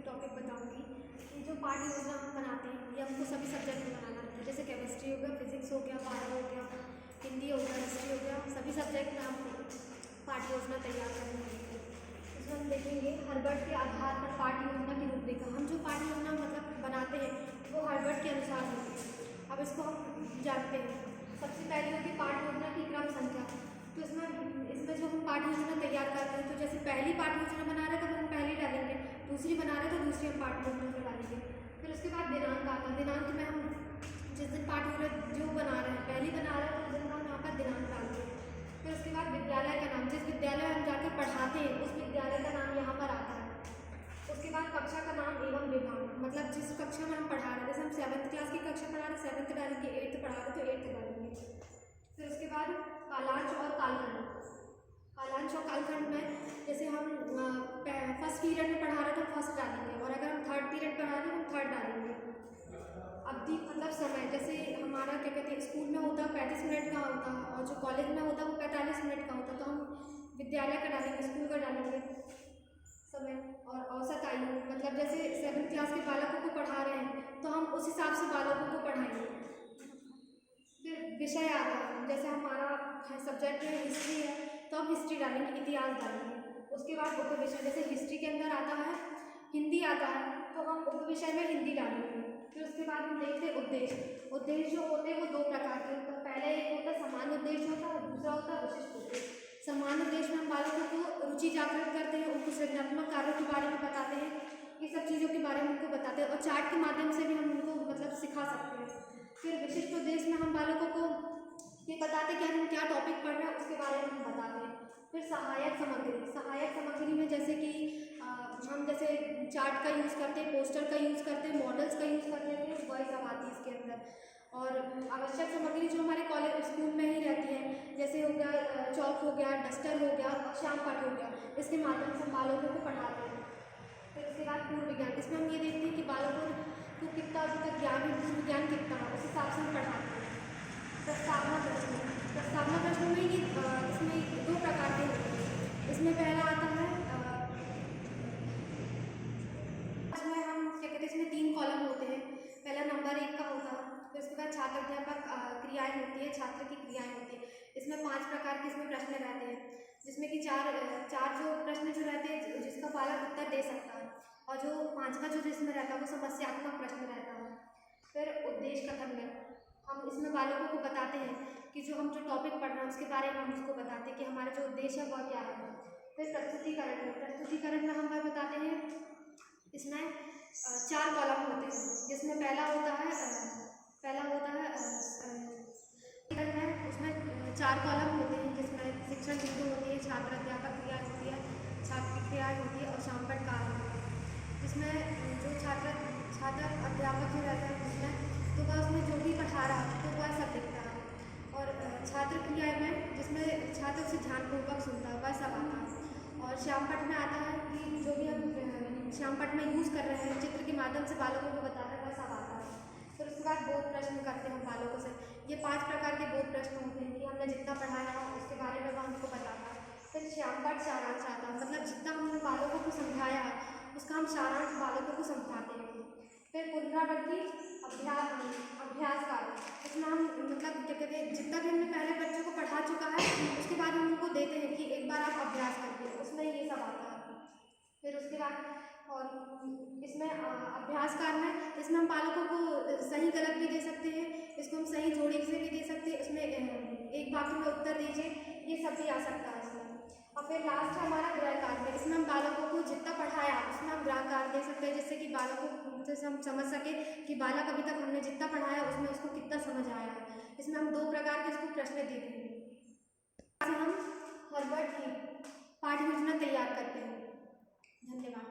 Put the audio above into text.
Topic बताऊंगी कि जो पाठ्य योजना हम बनाते हैं ये हमको सभी सब्जेक्ट में बनाना रहता है। जैसे केमिस्ट्री हो गया, फिजिक्स हो गया, बायो हो गया, हिंदी हो गया, हिस्ट्री हो गया, सभी सब्जेक्ट में हमको पाठ्य योजना तैयार करनी होती है। इसमें हम देखेंगे हर्बर्ट के आधार पर पाठ्य योजना की रूपरेखा। हम जो पाठ्य योजना मतलब बनाते हैं वो हर्बर्ट के अनुसार होती है। अब इसको हम जानते हैं। सबसे पहली होती है पाठ्य योजना की क्रम संख्या। तो इसमें जो हम पाठ्य योजना तैयार करते हैं, तो जैसे पहली पाठ्य योजना बना रहे हैं तो हम पहली डालेंगे, दूसरी बना रहे हैं तो दूसरी हम पाठ्य योजना में डालेंगे। फिर उसके बाद दिनांक आता है। दिनांक में हम जिस दिन पाठ्य योजना जो बना रहे हैं, पहली बना रहे हैं तो उस दिन हम यहाँ पर दिनांक डालते हैं। फिर उसके बाद विद्यालय का नाम, जिस विद्यालय हम जाकर पढ़ाते हैं उस विद्यालय का नाम यहाँ पर आता है। उसके बाद कक्षा का नाम एवं विभाग, मतलब जिस कक्षा में हम पढ़ा रहे हैं, जैसे हम 7th क्लास की कक्षा पढ़ा रहे हैं 7th डालेंगे, 8th पढ़ा रहे हैं तो 8th डालेंगे। फिर उसके बाद कालांश और कालखंड। कालांश और कालखंड में जैसे हम फर्स्ट पीरियड में पढ़ा रहे हैं तो फर्स्ट डालेंगे, और अगर हम थर्ड पीरियड पढ़ा रहे हैं तो थर्ड डालेंगे। अवधि मतलब समय, जैसे हमारा क्या कहते हैं स्कूल में होता है 35 मिनट का होता है, और जो कॉलेज में होता है वो 45 मिनट का होता है, तो हम विद्यालय का डालेंगे, स्कूल का डालेंगे समय। और औसत आयु, मतलब जैसे 7th क्लास के बालकों को पढ़ा रहे हैं तो हम उस हिसाब से बालकों को पढ़ाएंगे। फिर विषय आता है, जैसे हमारा सब्जेक्ट में हिस्ट्री है तो हम हिस्ट्री डालेंगे, इतिहास डालेंगे। उसके बाद उपविषय, जैसे हिस्ट्री के अंदर आता है हिंदी आता है तो हम उपविषय में हिंदी डालेंगे। फिर उसके बाद हम देखते हैं उद्देश्य। उद्देश्य जो होते हैं वो दो प्रकार के होते हैं। पहले एक होता है सामान्य उद्देश्य होता है और दूसरा होता है विशिष्ट उद्देश्य। सामान्य उद्देश्य में हम बालकों को रुचि जागृत करते हैं, उनको सृजनात्मक कार्यों के बारे में बताते हैं, ये सब चीज़ों के बारे में उनको बताते हैं, और चार्ट के माध्यम से भी हम उनको मतलब सिखा सकते हैं। फिर विशिष्ट उद्देश्य में हम बालकों को ये बताते हैं कि हम क्या टॉपिक पढ़ रहे हैं उसके बारे में हम बताते हैं। फिर सहायक सामग्री। सहायक सामग्री में जैसे कि हम जैसे चार्ट का यूज़ करते हैं, पोस्टर का यूज़ करते हैं, मॉडल्स का यूज़ करते हैं, वही सब आती है इसके अंदर। और आवश्यक सामग्री जो हमारे कॉलेज स्कूल में ही रहती है, जैसे हो गया चौक हो गया, डस्टर हो गया, श्याम पाठ हो गया, इसके माध्यम से हम बालकों को पढ़ाते हैं। फिर उसके बाद पूर्व विज्ञान, इसमें हम ये देखते हैं कि बालकों को कितना अभी तक ज्ञान है, विज्ञान कितना है, उस हिसाब से हम पढ़ाते हैं। प्रस्तावना प्रश्न। प्रस्तावना प्रश्न में ये इसमें दो प्रकार के होते हैं। इसमें पहला आता है इसमें हम क्या कहते हैं, इसमें 3 कॉलम होते हैं। पहला नंबर 1 का होता है, फिर उसके बाद छात्र अध्यापक क्रियाएँ होती है, छात्र की क्रियाएँ होती है। इसमें 5 प्रकार के इसमें प्रश्न रहते हैं, जिसमें कि चार जो प्रश्न जो रहते हैं जिसका बालक उत्तर दे सकता है, और जो 5वां जो जिसमें रहता है वो समस्यात्मक प्रश्न रहता है। फिर उद्देश्य कथन में हम इसमें बालकों को बताते हैं कि जो हम जो टॉपिक पढ़ रहे हैं उसके बारे में हम उसको बताते हैं कि हमारा जो उद्देश्य है वह क्या है। फिर प्रस्तुतिकरण में, प्रस्तुतिकरण में हम वह बताते हैं, इसमें 4 कॉलम होते हैं, जिसमें पहला होता है उसमें 4 कॉलम होते हैं, जिसमें शिक्षण बिंदु होती है, छात्र अध्यापक क्रिया होती है, छात्र की क्रिया होती है, और शामपट कार्य होता है। जिसमें जो छात्र अध्यापक जो रहता है उसमें तो वह उसमें जो भी पढ़ा रहा है तो वह सब लिखता है, और छात्र क्रिया में जिसमें छात्र उसे ध्यानपूर्वक सुनता है वह सब आता है। और श्यामपट में आता है कि जो भी हम श्यामपट में यूज़ कर रहे हैं, चित्र के माध्यम से बालकों को बता रहे हैं, वह सब आता है। फिर उसके बाद बोध प्रश्न करते हैं हम बालकों से। ये 5 प्रकार के बोध प्रश्न होते हैं कि हमने जितना पढ़ाया है उसके बारे में वह हमको बताता है। फिर श्यामपट सारांश आता है, मतलब जितना हमने बालकों को समझाया है उसका हम सारांश बालकों को समझाते हैं। फिर पुनरावृत्ति अभ्यास कार्य, इसमें हम मतलब क्या कहते हैं जितना भी हमने पहले बच्चों को पढ़ा चुका है उसके बाद हम उनको देते हैं कि एक बार आप अभ्यास करिए, उसमें ये सब आता है। फिर उसके बाद और इसमें अभ्यास कार्य में इसमें हम बालकों को सही गलत भी दे सकते हैं, इसको हम सही जोड़ी से भी दे सकते हैं, उसमें एक वाक्य में उत्तर दीजिए, ये सब भी आ सकता है इसमें। और फिर लास्ट है हमारा गृह कार्य, इसमें हम बालकों को जितना पढ़ाया उसमें हम गृह कार्य दे सकते हैं, जिससे कि बालकों से हम समझ सके कि बालक अभी तक हमने जितना पढ़ाया उसमें उसको कितना समझ आया है। इसमें हम 2 प्रकार के इसको प्रश्न दे देंगे। हम हर्बर्ट की पाठ्य योजना तैयार करते हैं। धन्यवाद।